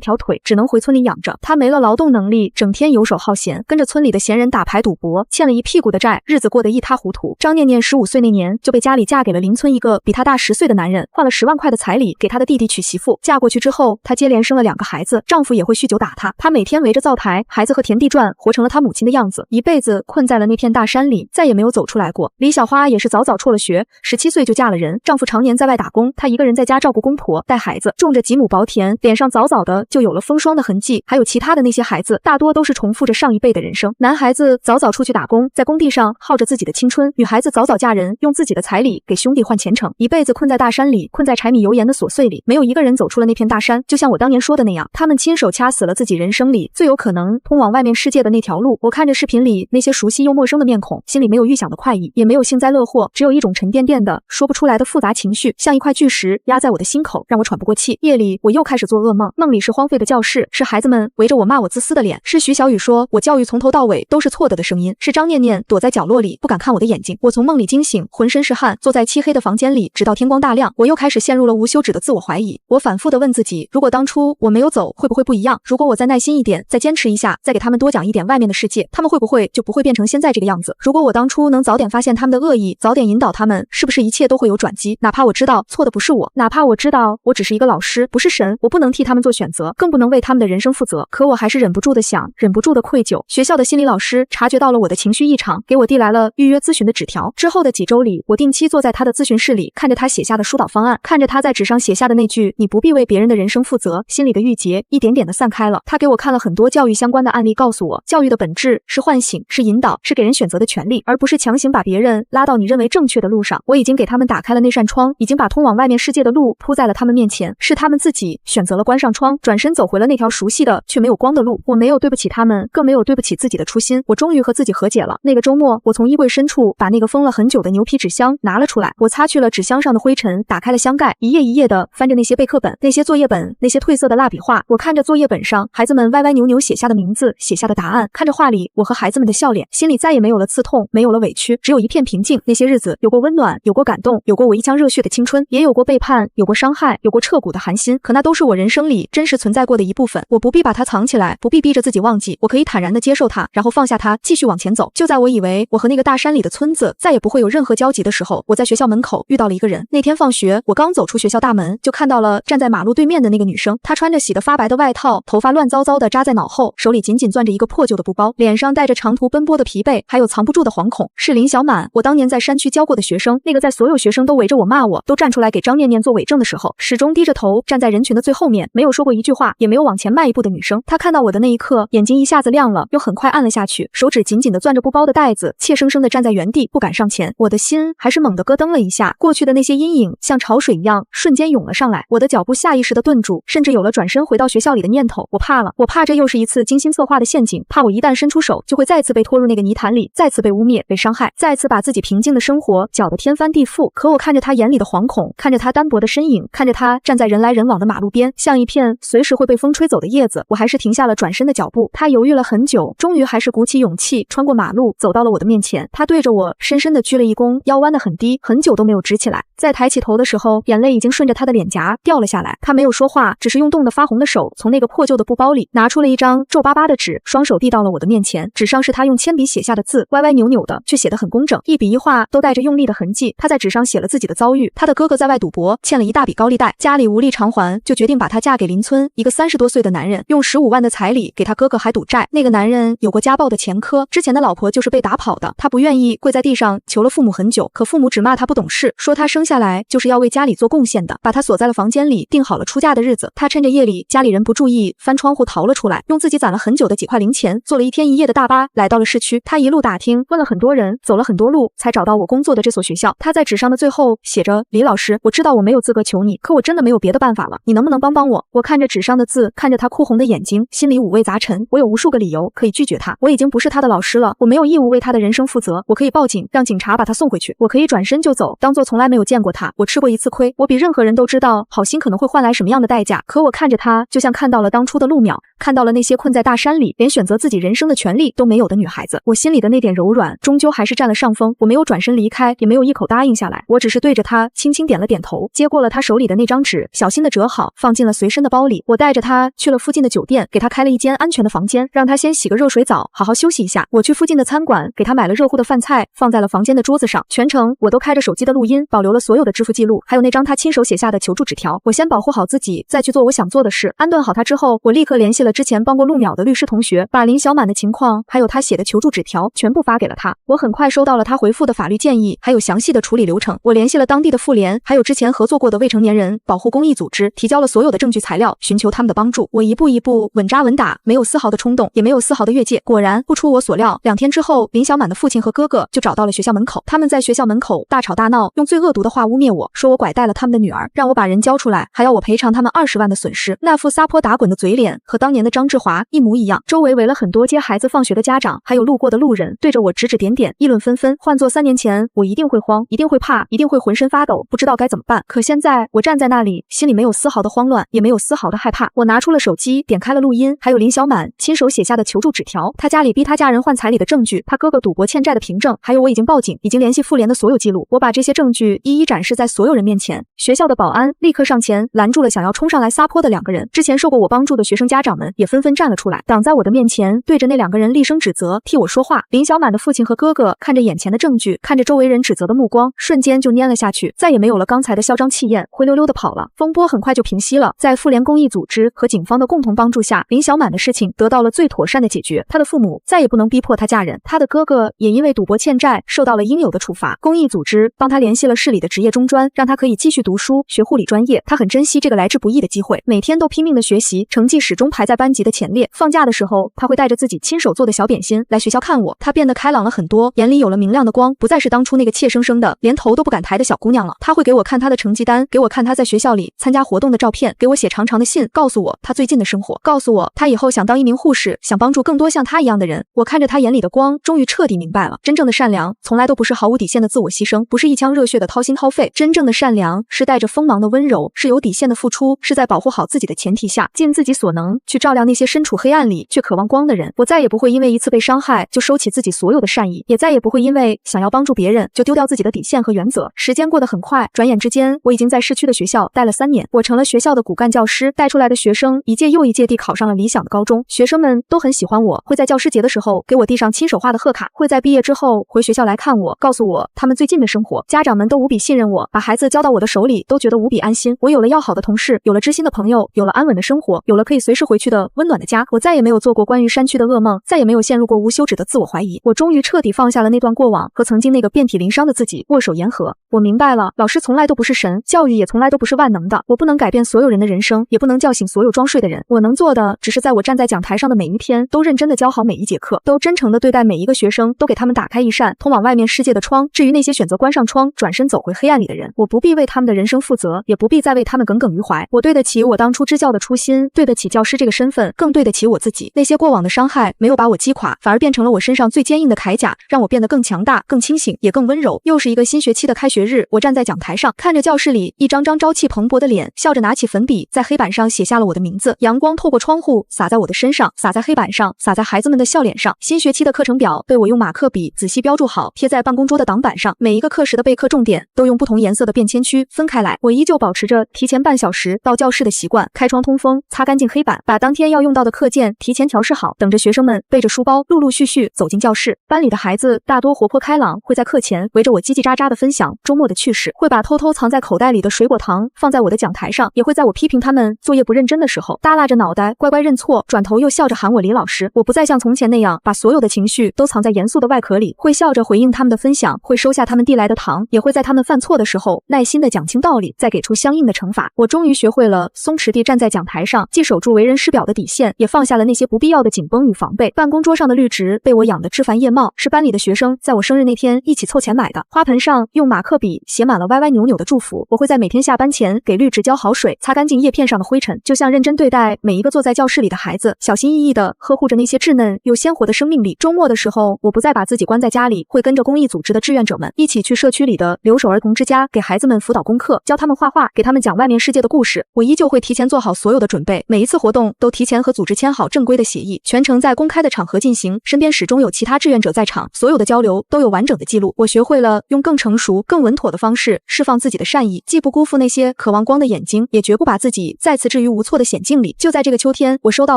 条腿，只能回村里养着。他没了劳动能力，整天游手好闲，跟着村里的闲人打牌赌博，欠了一屁股的债，日子过得一塌糊涂。张念念15岁那年就被家里嫁给了邻村一个比她大10岁的男人，换了10万块的彩礼给他的弟弟娶媳妇。嫁过去之后，她接连生了2个孩子，丈夫也会酗酒打她，她每天围着灶台，孩子和田地转，活成了她母亲的样子，一辈子困在了那片大山里，再也没有走出来过。李小花也是早辍了学，17岁就嫁了人，丈夫常年在外打工，她一个人在家照顾公婆带孩子，种着几亩薄田，脸上早早的就有了风霜的痕迹。还有其他的那些孩子，大多都是重复着上一辈的人生。男孩子早早出去打工，在工地上耗着自己的青春，女孩子早早嫁人，用自己的彩礼给兄弟换前程，一辈子困在大山里，困在柴米油盐的琐碎里，没有一个人走出了那片大山。就像我当年说的那样，他们亲手掐死了自己人生里最有可能通往外面世界的那条路。我看着视频里那些熟悉又陌生的面孔，心里没有预想的快意，也没有幸灾乐祸，只有一种沉甸甸的说不出来的复杂情绪，像一块巨石压在我的心口，让我喘不过气。夜里我又开始做噩梦，梦里是荒废的教室，是孩子们围着我骂我自私的脸，是徐小雨说我教育从头到尾都是错的声音，是张念念躲在角落里不敢看我的眼睛。我从梦里惊醒，浑身是汗，坐在漆黑的房间里，直到天光大亮。我又开始陷入了无休止的自我怀疑。我反复地问自己，如果当初我没有走，会不会不一样？如果我再耐心一点，再坚持一下，再给他们多讲一点外面的世界，他们会不会就不会变成现在这个样子？如果我当初能早点发现他们的恶意，早点引导他们，是不是一切都会有转机？哪怕我知道错的不是我，哪怕我知道我只是一个老师，不是神，我不能替他们做选择，更不能为他们的人生负责，可我还是忍不住的想，忍不住的愧疚。学校的心理老师察觉到了我的情绪异常，给我递来了预约咨询的纸条。之后的几周里，我定期坐在他的咨询室里，看着他写下的疏导方案，看着他在纸上写下的那句你不必为别人的人生负责，心里的郁结一点点的散开了。他给我看了很多教育相关的案例，告诉我教育的本质是唤醒，是引导，是给人选择的权利，而不是强行把别人拉到你认为正确的路上。我已经给他们打开了那扇窗，已经把通往外面世界的路铺在了他们面前，是他们自己选择了关上窗，转身走回了那条熟悉的却没有光的路。我没有对不起他们，更没有对不起自己的初心。我终于和自己和解了。那个周末，我从衣柜深处把那个封了很久的牛皮纸箱拿了出来，我擦去了纸箱上的灰尘，打开了箱盖，一页一页的翻着那些备课本，那些作业本，那些褪色的蜡笔画。我看着作业本上孩子们歪歪扭扭写下的名字，写下的答案，看着画里我和孩子们的笑脸，心里再也没有了刺痛，没有了委屈，只有一片平静。那些日子有过温暖，有过感动，有过我一腔热血的青春，也有过背叛，有过伤害，有过彻骨的寒心，可那都是我人生里真实存在过的一部分。我不必把它藏起来，不必逼着自己忘记，我可以坦然地接受它，然后放下它，继续往前走。就在我以为我和那个大山里的村子再也不会有任何交集的时候，我在学校门口遇到了一个人。那天放学，我刚走出学校大门，就看到了站在马路对面的那个女生。她穿着洗得发白的外套，头发乱糟糟的扎在脑后，手里紧紧攥着一个破旧的布包，脸上带着长途奔波的疲惫，还有藏不住的惶恐。是林小满，我当年在山区教过的学生，那个在所有学生都围着我骂我，都站出来给张念念做伪证的时候，始终低着头站在人群的最后面，没有说过一句话，也没有往前迈一步的女生。她看到我的那一刻，眼睛一下子亮了，又很快暗了下去，手指紧紧地攥着布包的带子，怯生生地站在原地，不敢上前。我的心还是猛地咯噔了一下，过去的那些阴影像潮水一样瞬间涌了上来，我的脚步下意识地顿住，甚至有了转身回到学校里的念头。我怕了，我怕这又是一次精心策划的陷阱，怕我一旦伸出手，就会再次被拖入那个泥潭里，再次被污蔑，被伤害，再次把自己平静的生活搅得天翻地覆。可我看着他眼里的惶恐，看着他单薄的身影，看着他站在人来人往的马路边，像一片随时会被风吹走的叶子，我还是停下了转身的脚步。他犹豫了很久，终于还是鼓起勇气穿过马路，走到了我的面前。他对着我深深地鞠了一躬，腰弯得很低，很久都没有直起来。在抬起头的时候，眼泪已经顺着他的脸颊掉了下来。他没有说话，只是用冻得发红的手从那个破旧的布包里拿出了一张皱巴巴的纸，双手递到了我的面前。纸上是他用铅笔写下的字，歪歪扭扭的，却写得很工整，一笔一画都带着用力的痕迹。他在纸上写了自己的遭遇，他的哥哥在外赌博，欠了一大笔高利贷，家里无力偿还，就决定把她嫁给邻村一个30多岁的男人，用15万的彩礼给他哥哥还赌债。那个男人有过家暴的前科，之前的老婆就是被打跑的。他不愿意，跪在地上求了父母很久，可父母只骂他不懂事，说他生下来就是要为家里做贡献的，把他锁在了房间里，定好了出嫁的日子。他趁着夜里家里人不注意，翻窗户逃了出来，用自己攒了很久的几块零钱，坐了1天1夜的大巴来到了市区。他一路打听，问了很多人，走了很多路，才找到我工作的这所学校。他在纸上的最后写着：李老师，我知道我没有资格求你，可我真的没有别的办法了，你能不能帮帮我？我看着纸上的字，看着他哭红的眼睛，心里五味杂陈。我有无数个理由可以拒绝他，我已经不是他的老师了，我没有义务为他的人生负责。我可以报警，让警察把他送回去，我可以转身就走，当做从来没有见过他。我吃过一次亏，我比任何人都知道好心可能会换来什么样的代价。可我看着他，就像看到了当初的陆淼，看到了那些困在大山里连选择自己人生的权利都没有的女孩子。我心里的那点柔软终究还是占了上风，我没有转身离开。开，也没有一口答应下来。我只是对着他轻轻点了点头，接过了他手里的那张纸，小心的折好，放进了随身的包里。我带着他去了附近的酒店，给他开了一间安全的房间，让他先洗个热水澡，好好休息一下。我去附近的餐馆，给他买了热乎的饭菜，放在了房间的桌子上。全程我都开着手机的录音，保留了所有的支付记录，还有那张他亲手写下的求助纸条。我先保护好自己，再去做我想做的事。安顿好他之后，我立刻联系了之前帮过陆淼的律师同学，把林小满的情况还有他写的求助纸条全部发给了他。我很快收到了他回复的法律建议，还有详细的处理流程。我联系了当地的妇联，还有之前合作过的未成年人保护公益组织，提交了所有的证据材料，寻求他们的帮助。我一步一步稳扎稳打，没有丝毫的冲动，也没有丝毫的越界。果然不出我所料，2天之后，林小满的父亲和哥哥就找到了学校门口。他们在学校门口大吵大闹，用最恶毒的话污蔑我，说我拐带了他们的女儿，让我把人交出来，还要我赔偿他们20万的损失。那副撒泼打滚的嘴脸和当年的张志华一模一样。周围围了很多接孩子放学的家长，还有路过的路人，对着我指指点点，议论纷纷。换做3年前，我一定会慌，一定会怕，一定会浑身发抖，不知道该怎么办。可现在我站在那里，心里没有丝毫的慌乱，也没有丝毫的害怕。我拿出了手机，点开了录音，还有林小满亲手写下的求助纸条，他家里逼他家人换彩礼的证据，他哥哥赌博欠债的凭证，还有我已经报警，已经联系妇联的所有记录。我把这些证据一一展示在所有人面前。学校的保安立刻上前拦住了想要冲上来撒泼的2个人，之前受过我帮助的学生家长们也纷纷站了出来，挡在我的面前，对着那2个人厉声指责，替我说话。林小满的父亲和哥哥看着眼前的证据，看着周围人指责的目光，瞬间就蔫了下去，再也没有了刚才的嚣张气焰，灰溜溜的跑了。风波很快就平息了，在妇联公益组织和警方的共同帮助下，林小满的事情得到了最妥善的解决，他的父母再也不能逼迫他嫁人，他的哥哥也因为赌博欠债受到了应有的处罚。公益组织帮他联系了市里的职业中专，让他可以继续读书，学护理专业。他很珍惜这个来之不易的机会，每天都拼命的学习，成绩始终排在班级的前列。放假的时候，他会带着自己亲手做的小点心来学校看我。他变得开朗了很多，眼里有了明亮的光，不再是当初那个怯生生的连头都不敢抬的小姑娘了。他会给我看他的成绩单，给我看他在学校里参加活动的照片，给我写长长的信，告诉我他最近的生活，告诉我他以后想当一名护士，想帮助更多像他一样的人。我看着他眼里的光，终于彻底明白了，真正的善良从来都不是毫无底线的自我牺牲，不是一腔热血的掏心掏肺，真正的善良是带着锋芒的温柔，是有底线的付出，是在保护好自己的前提下，尽自己所能去照亮那些身处黑暗里却渴望光的人。我再也不会因为一次被伤害就收起自己所有的善意，也再也不会因为想要帮助别人就丢掉自己的底线和原则。时间过得很快，转眼之间我已经在市区的学校待了3年，我成了学校的骨干教师，带出来的学生一届又一届地考上了理想的高中，学生们都很喜欢我，会在教师节的时候给我递上亲手画的贺卡，会在毕业之后回学校来看我，告诉我他们最近的生活。家长们都无比信任我，把孩子交到我的手里都觉得无比安心。我有了要好的同事，有了知心的朋友，有了安稳的生活，有了可以随时回去的温暖的家。我再也没有做过关于山区的噩梦，再也没有陷入过无休止的自我怀疑。我终于彻底放下了那段过往，和曾经那个遍体鳞伤的自己握手言和。我明白了，老师从来都不是神，教育也从来都不是万能的。我不能改变所有人的人生，也不能叫醒所有装睡的人。我能做的，只是在我站在讲台上的每一天，都认真的教好每一节课，都真诚的对待每一个学生，都给他们打开一扇通往外面世界的窗。至于那些选择关上窗，转身走回黑暗里的人，我不必为他们的人生负责，也不必再为他们耿耿于怀。我对得起我当初支教的初心，对得起教师这个身份，更对得起我自己。那些过往的伤害没有把我击垮，反而变成了我身上最坚硬的铠甲，让我变得更强大、更清醒，也更温柔。又是一个新学期的开学日，我站在讲台上，看着教室里一张张朝气蓬勃的脸，笑着拿起粉笔，在黑板上写下了我的名字。阳光透过窗户洒在我的身上，洒在黑板上，洒在孩子们的笑脸上。新学期的课程表被我用马克笔仔细标注好，贴在办公桌的挡板上，每一个课时的备课重点都用不同颜色的便签区分开来。我依旧保持着提前半小时到教室的习惯，开窗通风，擦干净黑板，把当天要用到的课件提前调试好，等着学生们背着书包陆陆续续走进教室。班里的孩子大多活泼开朗，会在课前围着我叽叽喳喳的分享周末的趣事，会把偷偷藏在口袋里的水果糖放在我的讲台上，也会在我批评他们作业不认真的时候耷拉着脑袋乖乖认错，转头又笑着喊我李老师。我不再像从前那样把所有的情绪都藏在严肃的外壳里，会笑着回应他们的分享，会收下他们递来的糖，也会在他们犯错的时候耐心地讲清道理，再给出相应的惩罚。我终于学会了松弛地站在讲台上，既守住为人师表的底线，也放下了那些不必要的紧绷与防备。办公桌上的绿植被我养得枝繁叶茂，是班里的学生在我生日那天一起凑钱买的。花盆上用马克笔写满了歪歪扭扭的祝福。我会在每天下班前给绿植浇好水，擦干净叶片上的灰尘，就像认真对待每一个坐在教室里的孩子，小心翼翼地呵护着那些稚嫩又鲜活的生命力。周末的时候，我不再把自己关在家里，会跟着公益组织的志愿者们一起去社区里的留守儿童之家，给孩子们辅导功课，教他们画画，给他们讲外面世界的故事。我依旧会提前做好所有的准备，每一次活动都提前和组织签好正规的协议，全程在公开的场合进行，身边始终有其他志愿者在场，所有的交流都有完整的记录。我我学会了用更成熟、更稳妥的方式释放自己的善意，既不辜负那些渴望光的眼睛，也绝不把自己再次置于无措的险境里。就在这个秋天，我收到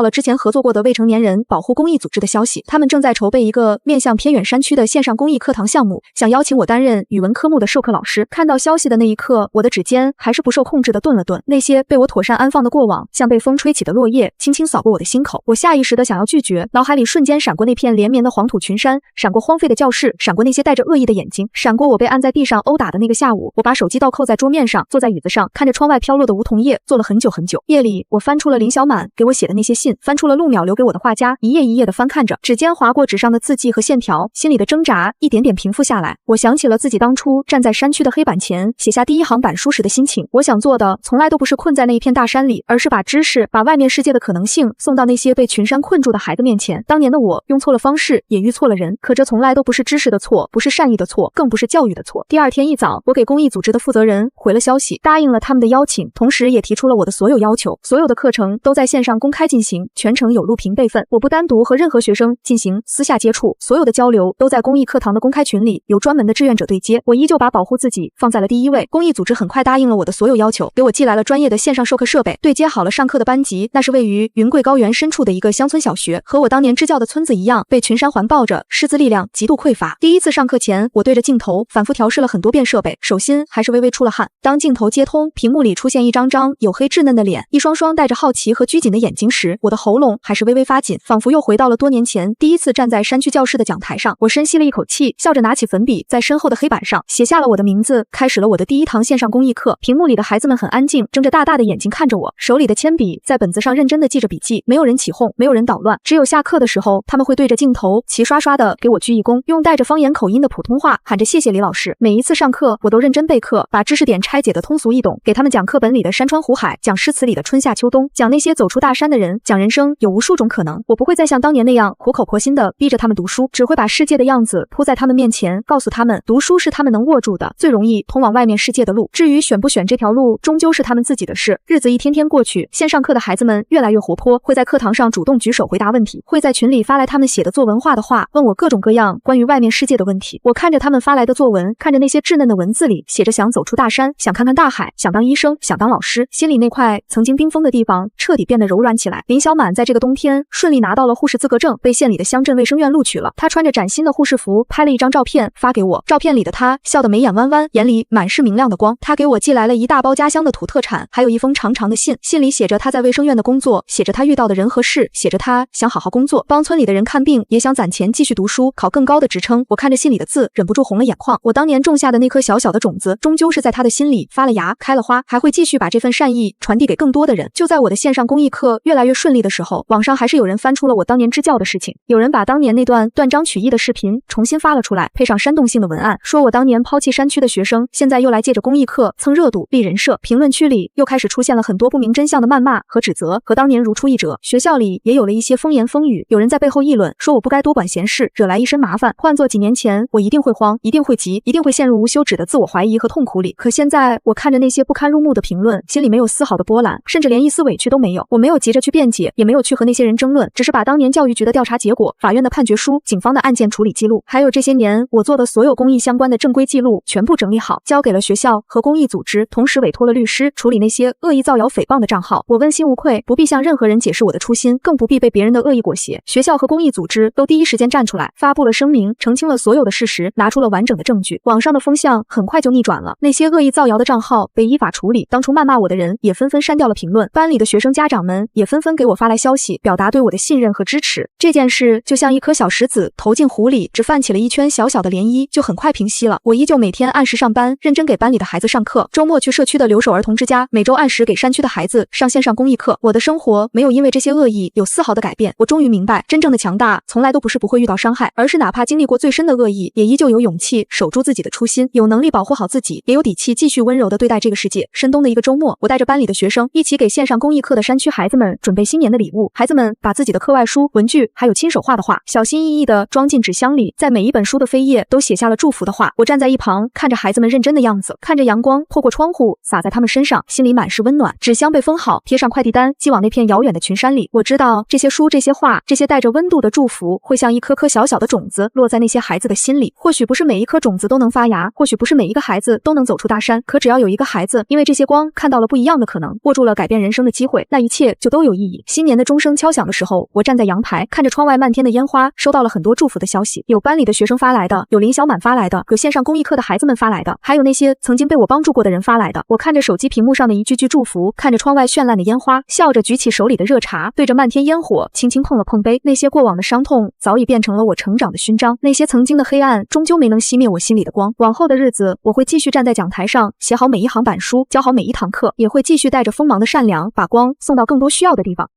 了之前合作过的未成年人保护公益组织的消息，他们正在筹备一个面向偏远山区的线上公益课堂项目，想邀请我担任语文科目的授课老师。看到消息的那一刻，我的指尖还是不受控制的顿了顿，那些被我妥善安放的过往，像被风吹起的落叶，轻轻扫过我的心口。我下意识的想要拒绝，脑海里瞬间闪过那片连绵的黄土群山，闪过荒废的教室，闪过那些带着恶意的眼睛，闪过我被按在地上殴打的那个下午。我把手机倒扣在桌面上，坐在椅子上，看着窗外飘落的梧桐叶，坐了很久很久。夜里，我翻出了林小满给我写的那些信，翻出了陆淼留给我的画夹，一页一页的翻看着，指尖划过纸上的字迹和线条，心里的挣扎一点点平复下来。我想起了自己当初站在山区的黑板前写下第一行板书时的心情。我想做的从来都不是困在那一片大山里，而是把知识，把外面世界的可能性送到那些被群山困住的孩子面前。当年的我用错了方式，也遇错了人，可这从来都不是知识的错，不是善意的错，更不是教育的错。第二天一早，我给公益组织的负责人回了消息，答应了他们的邀请，同时也提出了我的所有要求。所有的课程都在线上公开进行，全程有录屏备份，我不单独和任何学生进行私下接触，所有的交流都在公益课堂的公开群里，由专门的志愿者对接。我依旧把保护自己放在了第一位。公益组织很快答应了我的所有要求，给我寄来了专业的线上授课设备，对接好了上课的班级。那是位于云贵高原深处的一个乡村小学，和我当年支教的村子一样，被群山环抱着，师资力量极度匮乏。第一次上课前，我对着镜头反复调试了很多遍设备，手心还是微微出了汗。当镜头接通，屏幕里出现一张张黝黑稚嫩的脸，一双双带着好奇和拘谨的眼睛时，我的喉咙还是微微发紧，仿佛又回到了多年前第一次站在山区教室的讲台上。我深吸了一口气，笑着拿起粉笔，在身后的黑板上写下了我的名字，开始了我的第一堂线上公益课。屏幕里的孩子们很安静，睁着大大的眼睛看着我，手里的铅笔在本子上认真的记着笔记，没有人起哄，没有人捣乱。只有下课的时候，他们会对着镜头齐刷刷的给我鞠一躬，用带着方言口音的普通话喊着谢谢李老师。每一次上课，我都认真备课，把知识点拆解的通俗易懂，给他们讲课本里的山川湖海，讲诗词里的春夏秋冬，讲那些走出大山的人，讲人生有无数种可能。我不会再像当年那样苦口婆心的逼着他们读书，只会把世界的样子铺在他们面前，告诉他们读书是他们能握住的最容易通往外面世界的路。至于选不选这条路，终究是他们自己的事。日子一天天过去，线上课的孩子们越来越活泼，会在课堂上主动举手回答问题，会在群里发来他们写的作文化的话，问我各种各样关于外面世界的问题。我看着他们发来的作文，看着那些稚嫩的文字里写着想走出大山，想看看大海，想当医生，想当老师，心里那块曾经冰封的地方彻底变得柔软起来。林小满在这个冬天顺利拿到了护士资格证，被县里的乡镇卫生院录取了。他穿着崭新的护士服，拍了一张照片发给我，照片里的他笑得眉眼弯弯，眼里满是明亮的光。他给我寄来了一大包家乡的土特产，还有一封长长的信，信里写着他在卫生院的工作，写着他遇到的人和事，写着他想好好工作，帮村里的人看病，也想攒钱继续读书，考更高的职称。我看着信里的字，忍不住红了眼眶。我当年种下的那颗小小的种子，终究是在他的心里发了芽，开了花，还会继续把这份善意传递给更多的人。就在我的线上公益课越来越顺利的时候，网上还是有人翻出了我当年支教的事情，有人把当年那段断章取义的视频重新发了出来，配上煽动性的文案，说我当年抛弃山区的学生，现在又来借着公益课蹭热度立人设。评论区里又开始出现了很多不明真相的谩骂和指责，和当年如出一辙。学校里也有了一些风言风语，有人在背后议论，说我不该多管闲事，惹来一身麻烦。换做几年前，我一定会慌，一定会急，一定会陷入无休止的自我怀疑和痛苦里。可现在我看着那些不堪入目的评论，心里没有丝毫的波澜，甚至连一丝委屈都没有。我没有急着去辩解，也没有去和那些人争论，只是把当年教育局的调查结果、法院的判决书、警方的案件处理记录，还有这些年我做的所有公益相关的正规记录全部整理好，交给了学校和公益组织，同时委托了律师处理那些恶意造谣诽谤的账号。我问心无愧，不必向任何人解释我的初心，更不必被别人的恶意裹挟。学校和公益组织都第一时间站出来，发布了声明，澄清了所有的事实，拿出了完整的证据。网上的风向很快就逆转了，那些恶意造谣的账号被依法处理，当初谩骂我的人也纷纷删掉了评论，班里的学生家长们也纷纷给我发来消息，表达对我的信任和支持。这件事就像一颗小石子投进湖里，只泛起了一圈小小的涟漪，就很快平息了。我依旧每天按时上班，认真给班里的孩子上课，周末去社区的留守儿童之家，每周按时给山区的孩子上线上公益课。我的生活没有因为这些恶意有丝毫的改变。我终于明白，真正的强大从来都不是不会遇到伤害，而是哪怕经历过最深的恶意，也依旧有勇气守住自己的初心，有能力保护好自己，也有底气继续温柔地对待这个世界。深冬的一个周末，我带着班里的学生一起给线上公益课的山区孩子们准备新年的礼物。孩子们把自己的课外书、文具还有亲手画的画小心翼翼地装进纸箱里，在每一本书的扉页都写下了祝福的话。我站在一旁看着孩子们认真的样子，看着阳光透过窗户洒在他们身上，心里满是温暖。纸箱被封好，贴上快递单，寄往那片遥远的群山里。我知道这些书、这些画、这些带着温度的祝福会像一颗颗小小的种子落在那些孩子的心里。或许许不是每一颗种子都能发芽，或许不是每一个孩子都能走出大山，可只要有一个孩子因为这些光看到了不一样的可能，握住了改变人生的机会，那一切就都有意义。新年的钟声敲响的时候，我站在阳台，看着窗外漫天的烟花，收到了很多祝福的消息，有班里的学生发来的，有林小满发来的，有线上公益课的孩子们发来的，还有那些曾经被我帮助过的人发来的。我看着手机屏幕上的一句句祝福，看着窗外绚烂的烟花，笑着举起手里的热茶，对着漫天烟火轻轻碰了碰杯。那些过往的伤痛早已变成了我成长的勋章，那些曾经的黑暗终究没能熄灭我心里的光。往后的日子，我会继续站在讲台上，写好每一行板书，教好每一堂课，也会继续带着锋芒的善良，把光送到更多需要的地方。